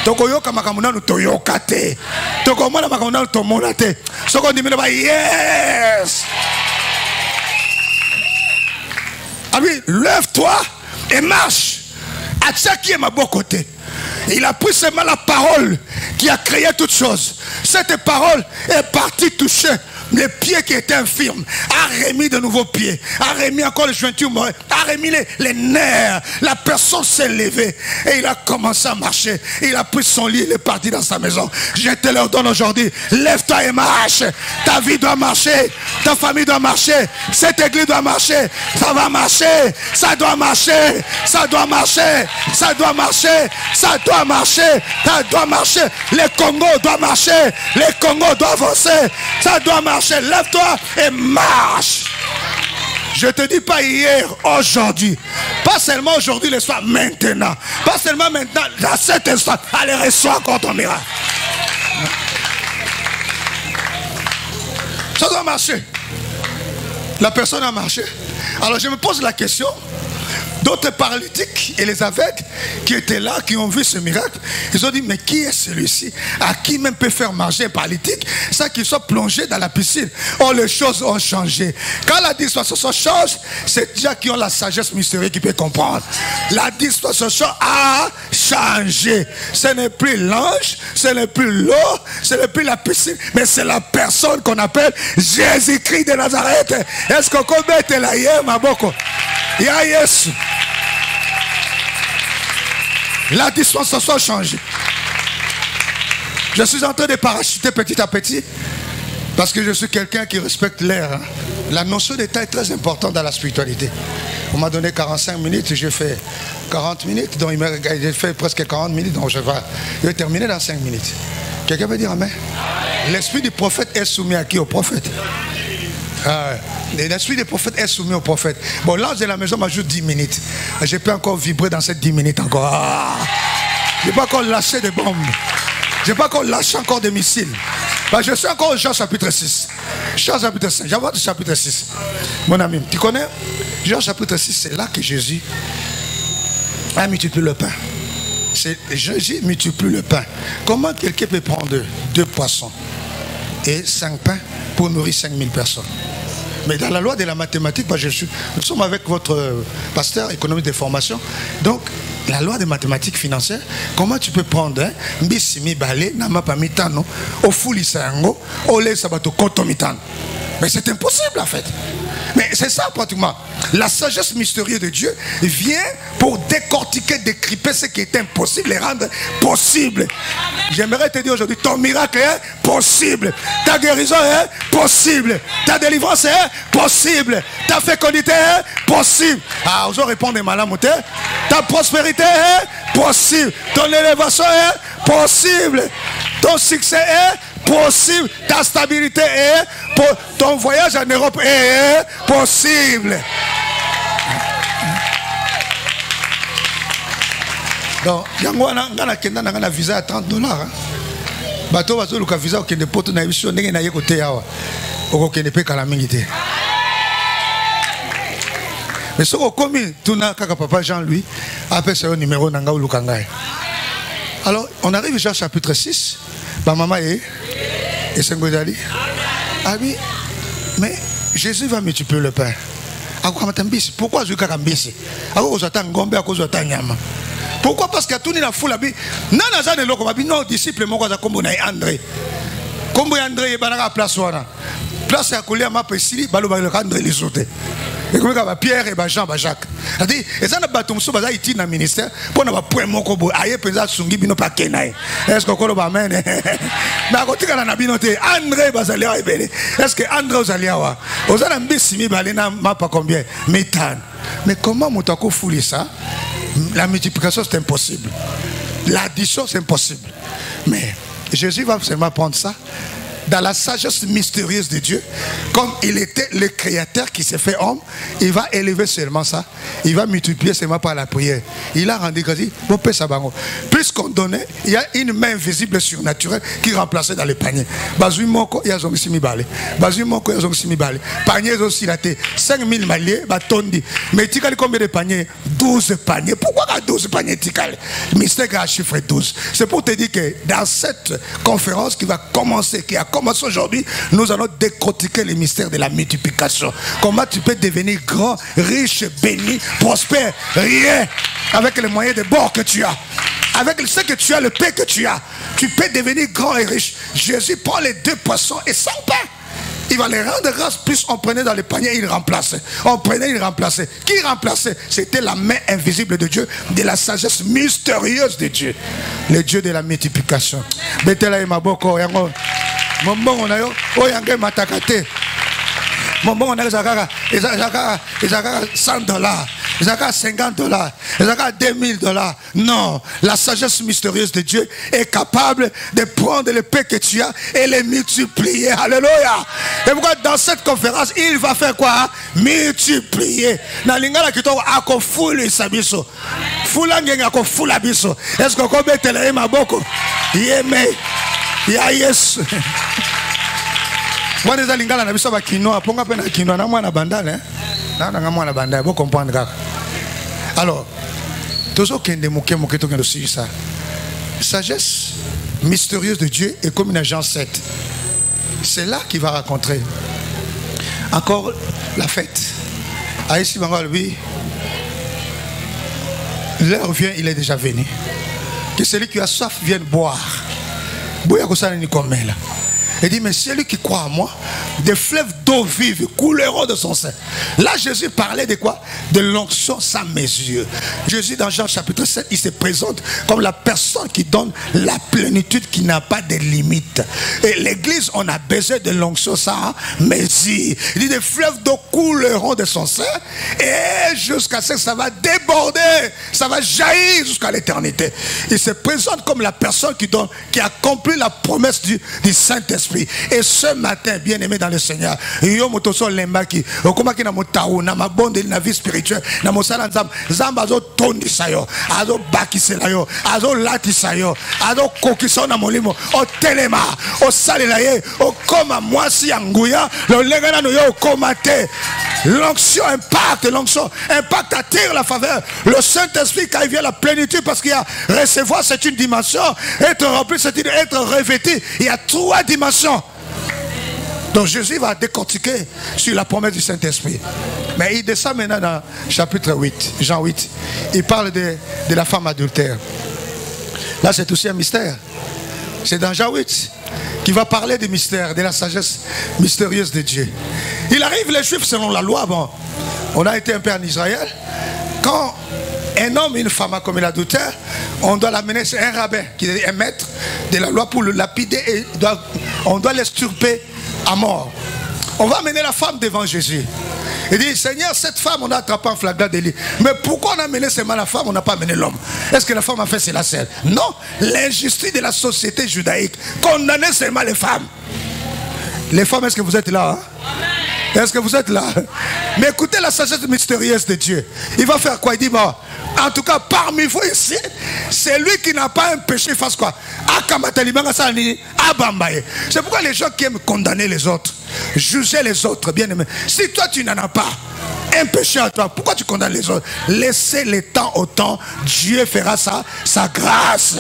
Toko yo kama kamuna no toyokate. Toko mona makamuna no tomonate. Soko ndimino ba yes. Ah oui, lève-toi et marche. À ça qui est ma beau côté. Il a pris seulement la parole qui a créé toutes choses. Cette parole est partie toucher les pieds qui étaient infirmes, a remis de nouveaux pieds, a remis encore les jointures, a remis les nerfs. La personne s'est levée et il a commencé à marcher. Il a pris son lit, il est parti dans sa maison. Je te leur donne aujourd'hui, lève-toi et marche. Ta vie doit marcher, ta famille doit marcher, cette église doit marcher, ça va marcher, ça doit marcher, ça doit marcher, ça doit marcher, ça doit marcher, ça doit marcher. Les Congo doivent marcher, les Congo doivent avancer, ça doit marcher. Lève-toi et marche. Je te dis pas hier, aujourd'hui. Pas seulement aujourd'hui, le soir, maintenant. Pas seulement maintenant, à cet instant. Allez, reçois encore ton miracle. Ça doit marcher. La personne a marché. Alors je me pose la question. D'autres paralytiques et les aveugles qui étaient là, qui ont vu ce miracle, ils ont dit, mais qui est celui-ci? À qui même peut faire marcher un paralytique? Ça qu'ils sont plongés dans la piscine. Oh, les choses ont changé. Quand la dispensation change, c'est déjà qui ont la sagesse mystérieuse qui peut comprendre. La dispensation a changé. Ce n'est plus l'ange, ce n'est plus l'eau, ce n'est plus la piscine, mais c'est la personne qu'on appelle Jésus-Christ de Nazareth. Est-ce qu'on commet la yema boko? Ya Yesu. La dispensation a changé. Je suis en train de parachuter petit à petit parce que je suis quelqu'un qui respecte l'air. Hein. La notion d'état est très importante dans la spiritualité. On m'a donné 45 minutes, j'ai fait 40 minutes, donc j'ai fait presque 40 minutes, donc je vais terminer dans 5 minutes. Quelqu'un veut dire amen? L'esprit du prophète est soumis à qui? Au prophète. L'esprit des prophètes est soumis au prophète. Bon, l'ange de la maison m'ajoute 10 minutes. Je peux encore vibrer dans ces 10 minutes encore. Je n'ai pas encore lâché des bombes. Je n'ai pas encore lâché encore des missiles. Je suis encore au Jean chapitre 6. Jean chapitre 5. J'avance au chapitre 6. Mon ami, tu connais? Jean chapitre 6, c'est là que Jésus a multiplié le pain. Jésus multiplie le pain. Comment quelqu'un peut prendre 2 poissons et 5 pains pour nourrir 5000 personnes? Mais dans la loi de la mathématique, nous sommes avec votre pasteur économique de formation. Donc, la loi des mathématiques financières, comment tu peux prendre mbisimi balé, namapa mitano, au fulisango, au lait sabato kotomitano? Mais c'est impossible en fait. Mais c'est ça pratiquement. La sagesse mystérieuse de Dieu vient pour décortiquer, décryper ce qui est impossible et rendre possible. J'aimerais te dire aujourd'hui, ton miracle est possible. Ta guérison est possible. Ta délivrance est possible. Ta fécondité est possible. Ah, vous répondez malin, ta prospérité est possible. Ton élévation est possible. Ton succès est possible. Ta stabilité est possible. Ton voyage en Europe est possible. Donc, il y a un visa à $30. Bateau va le visa au Kende Poto na émission n'est pas côté yawa. Au Kende pe kalamingité. Mais ce qu'on commis, tout n'a qu'à papa Jean-Louis appelle ce numéro nanga ou lukangai. Alors, on arrive Jean chapitre 6. Ma maman est et c'est Godali. Ah oui, mais Jésus va multiplier le pain. Pourquoi je suis pourquoi? Parce que tout la foule non disciple André. Comme André est à place place à coller à ma pesili, André les autres. Et comme Pierre et Jean, Jacques. C'est-à-dire, et ça n'a pas tout ça, il tient dans le ministère pour ne pas point mon combo. Aïe, peut-être Sungi bino pas kenai. Est-ce qu'on connaît pas men? Mais à côté de la binoté, André Bazalia est belé. Est-ce que André Bazalia, aux Alambissimi Balena m'a pas combien? Méthane. Mais comment Moutako foule ça? La multiplication c'est impossible. L'addition c'est impossible. Mais Jésus va seulement prendre ça. Dans la sagesse mystérieuse de Dieu, comme il était le créateur qui s'est fait homme, il va élever seulement ça, il va multiplier seulement par la prière. Il a rendu grâce, puisqu'on donnait, il y a une main invisible surnaturelle qui remplaçait dans les paniers. Bazui moko, il y a zongisimi balé. Bazui moko, il y a zongisimi balé. Paniers aussi raté. 5000 maliers, batondi. Mais tu as combien de paniers? 12 paniers. Pourquoi 12 paniers tikal? Mystère a chiffré 12. C'est pour te dire que dans cette conférence qui va commencer, qui a commencé aujourd'hui, nous allons décortiquer les mystères de la multiplication. Comment tu peux devenir grand, riche, béni, prospère, rien, avec les moyens de bord que tu as. Avec ce que tu as, le pain que tu as, tu peux devenir grand et riche. Jésus prend les 2 poissons et 100 pains. Il va les rendre grâce, plus on prenait dans les paniers, il remplaçait. On prenait, il remplaçait. Qui remplaçait? C'était la main invisible de Dieu, de la sagesse mystérieuse de Dieu. Le Dieu de la multiplication. Betela et Maboko, yango. Mon bon, on a eu, oh, yangé matakate. Mon bon, on a eu, ils ont $100. Ils ont $50. Ils ont $2000. Non, la sagesse mystérieuse de Dieu est capable de prendre le pain que tu as et les multiplier. Alléluia. Et pourquoi dans cette conférence, il va faire quoi? Multiplier. Dans l'ingala qui tombe à ko foule sabiso. Foula ngenga ko foula biso. Est-ce qu'on peut te le maboko? Yeme. Ya yes. Moi des alingala na biso ba kinoa ponga pe na kinoa na mwana bandale na mwana bandale bo comprendre kaka. Alors, toujours qu'il y a ça. Sagesse mystérieuse de Dieu est comme une Jean 7. C'est là qu'il va rencontrer encore la fête. Aïssi Bangal, oui. L'heure vient, il est déjà venu. Que celui qui a soif vienne boire. Il dit, mais celui qui croit en moi, des fleuves d'eau vive couleront de son sein. Là, Jésus parlait de quoi? De l'onction sans mesure. Jésus, dans Jean chapitre 7, il se présente comme la personne qui donne la plénitude qui n'a pas de limite. Et l'église, on a besoin de l'onction sans mesure. Il dit, des fleuves d'eau couleront de son sein et jusqu'à ce que ça va déborder, ça va jaillir jusqu'à l'éternité. Il se présente comme la personne qui donne, qui accomplit la promesse du Saint-Esprit. Et ce matin, bien aimé dans le Seigneur, yo motoso lembaki, okomaki na motaou na mabonde na vie spirituelle, na mosala nzamba, nzamba azo tondisa yo, azo bakisela yo, azo latisa yo, azo kokisa na molimo, o telema, o salela ye, o koma mwasi ya nguya, lo lengana no yo koma te. L'onction impacte, attire la faveur. Le Saint-Esprit, quand il vient la plénitude, parce qu'il y a recevoir, c'est une dimension, être rempli, c'est être revêtu. Il y a 3 dimensions. Donc Jésus va décortiquer sur la promesse du Saint-Esprit. Mais il descend maintenant dans chapitre 8, Jean 8. Il parle de la femme adultère. Là, c'est aussi un mystère. C'est dans Jean 8 qui va parler du mystère, de la sagesse mystérieuse de Dieu. Il arrive, les Juifs, selon la loi, bon, on a été un peu en Israël. Quand un homme et une femme a commis l'adultère, on doit l'amener, c'est un rabbin qui est un maître de la loi pour le lapider et on doit l'extirper à mort. On va amener la femme devant Jésus. Il dit, Seigneur, cette femme, on a attrapé un flagrant délit. Mais pourquoi on a amené seulement la femme, on n'a pas amené l'homme? Est-ce que la femme a fait cela seule? Non, l'injustice de la société judaïque condamnait seulement les femmes. Les femmes, est-ce que vous êtes là? Hein? Est-ce que vous êtes là? Mais écoutez la sagesse mystérieuse de Dieu. Il va faire quoi? Il dit, bon, en tout cas, parmi vous ici, c'est lui qui n'a pas un péché, il fasse quoi? C'est pourquoi les gens qui aiment condamner les autres, juger les autres, bien aimé. Si toi tu n'en as pas un péché à toi, pourquoi tu condamnes les autres? Laissez le temps au temps, Dieu fera sa grâce.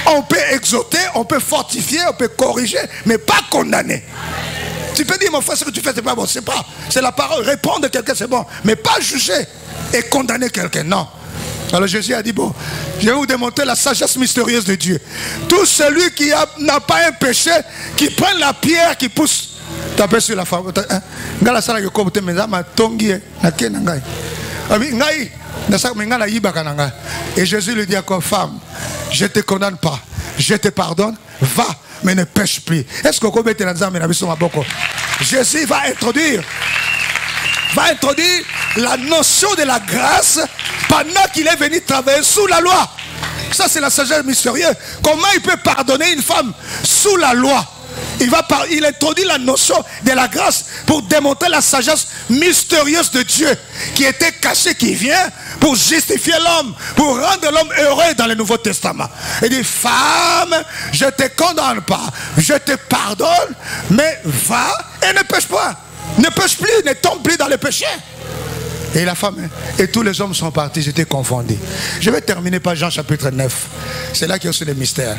On peut exhorter, on peut fortifier, on peut corriger, mais pas condamner. Tu peux dire, mon frère, ce que tu fais, c'est pas bon, c'est pas. C'est la parole, répondre à quelqu'un, c'est bon, mais pas juger et condamner quelqu'un, non. Alors Jésus a dit, bon, je vais vous démontrer la sagesse mystérieuse de Dieu. Tout celui qui n'a pas un péché, qui prenne la pierre, qui pousse. Tapez sur la femme. Et Jésus lui dit encore, femme, je ne te condamne pas, je te pardonne, va, mais ne pêche plus. Est-ce que Jésus va introduire la notion de la grâce pendant qu'il est venu travailler sous la loi. Ça, c'est la sagesse mystérieuse. Comment il peut pardonner une femme sous la loi? Il introduit la notion de la grâce pour démontrer la sagesse mystérieuse de Dieu qui était cachée, qui vient pour justifier l'homme, pour rendre l'homme heureux dans le Nouveau Testament. Il dit, femme, je ne te condamne pas, je te pardonne, mais va et ne pêche pas. Ne pêche plus, ne tombe plus dans le péché. Et la femme, et tous les hommes sont partis, j'étais confondu. Je vais terminer par Jean chapitre 9. C'est là qu'il y a aussi des mystères.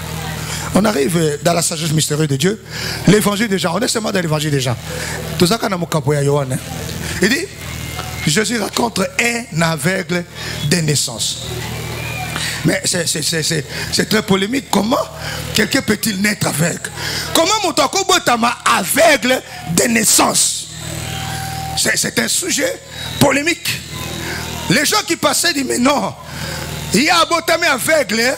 On arrive dans la sagesse mystérieuse de Dieu. L'évangile de Jean, on est seulement dans l'évangile de Jean. Il dit, Jésus rencontre un aveugle de naissance. Mais c'est très polémique. Comment quelqu'un peut-il naître aveugle? Comment mon tama aveugle de naissance? C'est un sujet polémique. Les gens qui passaient disent, mais non, il y a un botamé aveugle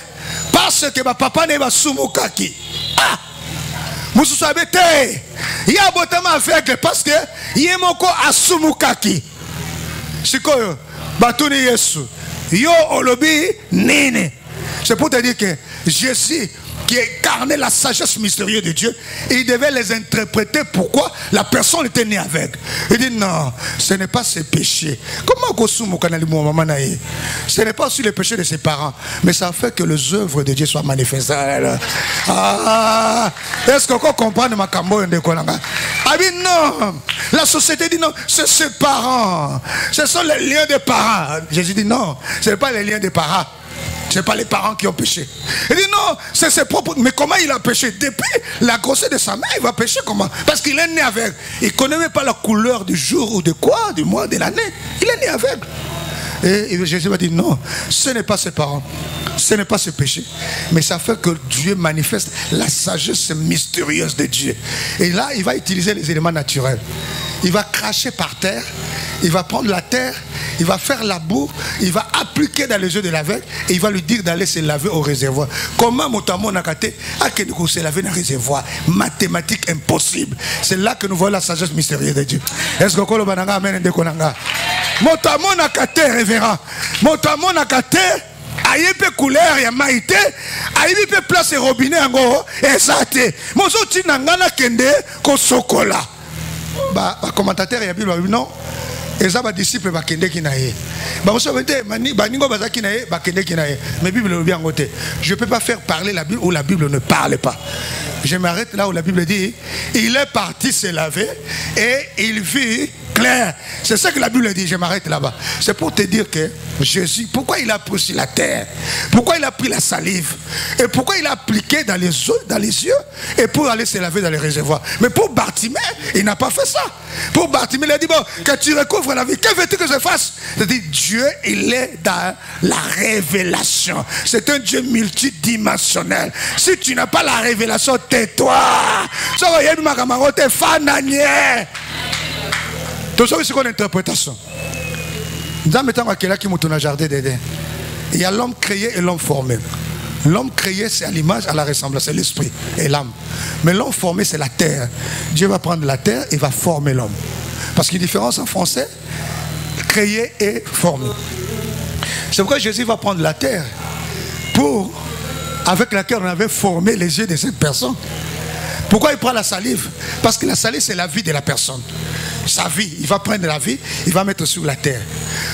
parce que ma papa n'est pas soumukaki. Ah! Il y a un botamé aveugle parce que il y a moko asumukaki. Sikoyo, batuni Yesu. Yo olobi nene. C'est pour te dire que Jésus, qui incarnait la sagesse mystérieuse de Dieu, il devait les interpréter pourquoi la personne était née aveugle. Il dit non, ce n'est pas ses péchés. Comment ce n'est pas aussi le péché de ses parents, mais ça fait que les œuvres de Dieu soient manifestées. Est-ce qu'on comprend ma cambo de Konanga? Ah oui, non. La société dit non, c'est ses parents. Ce sont les liens des parents. Jésus dit non, ce n'est pas les liens des parents. Ce n'est pas les parents qui ont péché. Il dit non, c'est ses propres. Mais comment il a péché? Depuis la grossesse de sa mère, il va pécher comment? Parce qu'il est né aveugle. Il ne connaît même pas la couleur du jour ou de quoi, du mois, de l'année. Il est né aveugle. Et Jésus va dire non, ce n'est pas ses parents. Ce n'est pas ce péché. Mais ça fait que Dieu manifeste la sagesse mystérieuse de Dieu. Et là, il va utiliser les éléments naturels. Il va cracher par terre. Il va prendre la terre, il va faire la boue, il va appliquer dans les yeux de l'aveugle et il va lui dire d'aller se laver au réservoir. Comment Motamo Nakate a que nous se laver dans le réservoir? Mathématique impossible. C'est là que nous voyons la sagesse mystérieuse de Dieu. Est-ce que Kolo Bananga amène de Konanga? Motamo Nakate, révérend. Motamo Nakate. Ayepe couleur ya maïté, ayepe place robinet ngo ezate. Mozo tinangana kende ko sokola. Ba commentateur ya Bible non. Et ça va disciple va kende kinaye. Ba on savait baningo bazaki naye ba kende kinaye. Mais Bible le bien côté. Je peux pas faire parler la Bible où la Bible ne parle pas. Je m'arrête là où la Bible dit il est parti se laver et il vit clair. C'est ça que la Bible dit. Je m'arrête là-bas. C'est pour te dire que Jésus, pourquoi il a pris sur la terre? Pourquoi il a pris la salive? Et pourquoi il a appliqué dans les yeux et pour aller se laver dans les réservoirs? Mais pour Bartimée, il n'a pas fait ça. Pour Bartimée, il a dit bon, que tu recouvres la vie, que veux-tu que je fasse? C'est-à-dire Dieu, il est dans la révélation. C'est un Dieu multidimensionnel. Si tu n'as pas la révélation, tais-toi. Ça va y être ma camarade, fananier. Tout ça, c'est une interprétation. Dans le temps où il y a jardin d'Éden, il y a l'homme créé et l'homme formé. L'homme créé, c'est à l'image, à la ressemblance, c'est l'esprit et l'âme. Mais l'homme formé, c'est la terre. Dieu va prendre la terre et va former l'homme. Parce qu'il y a une différence en français, créer et former. C'est pourquoi Jésus va prendre la terre pour, avec laquelle on avait formé les yeux de cette personne. Pourquoi il prend la salive? Parce que la salive, c'est la vie de la personne. Sa vie, il va prendre la vie, il va mettre sur la terre.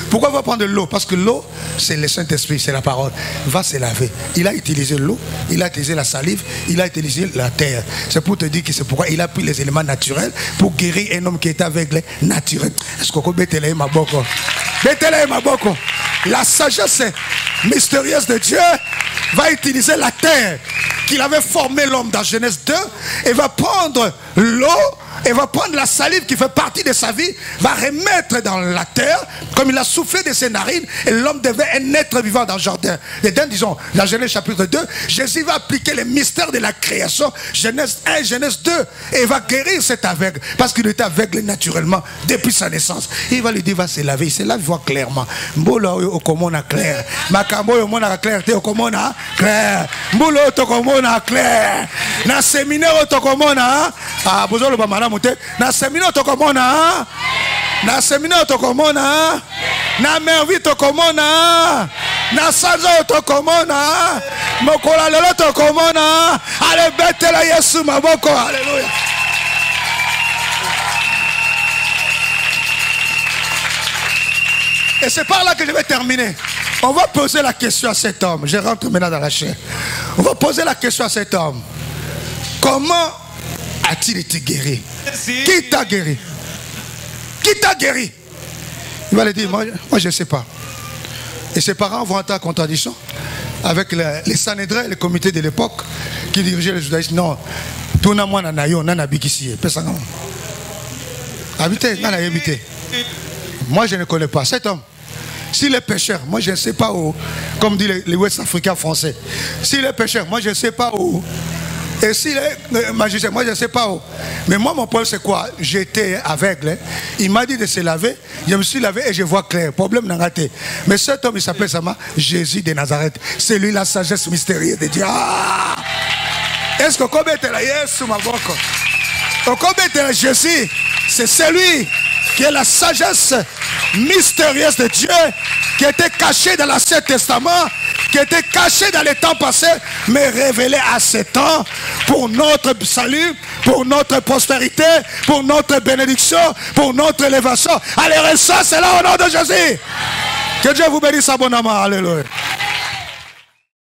Pourquoi il va prendre l'eau? Parce que l'eau, c'est le Saint-Esprit, c'est la parole. Il va se laver. Il a utilisé l'eau, il a utilisé la salive, il a utilisé la terre. C'est pour te dire que c'est pourquoi il a pris les éléments naturels pour guérir un homme qui est aveugle naturel. Est-ce qu'on peut Bethléem ma boko? Bethléem ma boko. La sagesse mystérieuse de Dieu va utiliser la terre qu'il avait formé l'homme dans Genèse 2 et va prendre l'eau et va prendre la salive qui fait partie de sa vie, va remettre dans la terre, comme il a soufflé de ses narines, et l'homme devait un être vivant dans le jardin d'Éden, disons, dans Genèse chapitre 2, Jésus va appliquer les mystères de la création, Genèse 1, Genèse 2, et il va guérir cet aveugle, parce qu'il était aveugle naturellement, depuis sa naissance. Et il va lui dire, va se laver, il se lave, il voit clairement. Mbola au komona clair, makambo yo mona clarté au komona clair, mbolo to komona clair, na séminaire to komona, ah bozolo ba mara na séminaire tokomona, na séminaire tokomona, na merveille tokomona, na sanzo tokomona, mokola lelo tokomona, ale betela Yesu maboko, alléluia. Et c'est par là que je vais terminer. On va poser la question à cet homme. Je rentre maintenant dans la chair. On va poser la question à cet homme. Comment a-t-il été guéri? Qui t'a guéri? Qui t'a guéri? Il va lui dire, moi je ne sais pas. Et ses parents vont entrer en contradiction avec les Sanhédrins, les comités de l'époque qui dirigeaient les judaïstes. Non, tout le monde n'a habité. Moi je ne connais pas cet homme. S'il est pécheur, moi je ne sais pas où. Comme dit les Ouest Africains français. S'il est pécheur, moi je ne sais pas où. Et s'il est magicien, moi je ne sais pas où. Mais moi mon problème c'est quoi? J'étais aveugle, hein. Il m'a dit de se laver. Je me suis lavé et je vois clair. Problème n'a raté. Mais cet homme il s'appelle Sama Jésus de Nazareth. C'est lui la sagesse mystérieuse de Dieu. Ah! Est-ce que comme était là Yesu maboko? Comme était là Jésus, c'est celui qui est la sagesse mystérieuse de Dieu, qui était cachée dans l'Ancien Testament, qui était caché dans les temps passés, mais révélé à ces temps pour notre salut, pour notre prospérité, pour notre bénédiction, pour notre élévation. Allez, reçois cela au nom de Jésus. Que Dieu vous bénisse abondamment. Alléluia.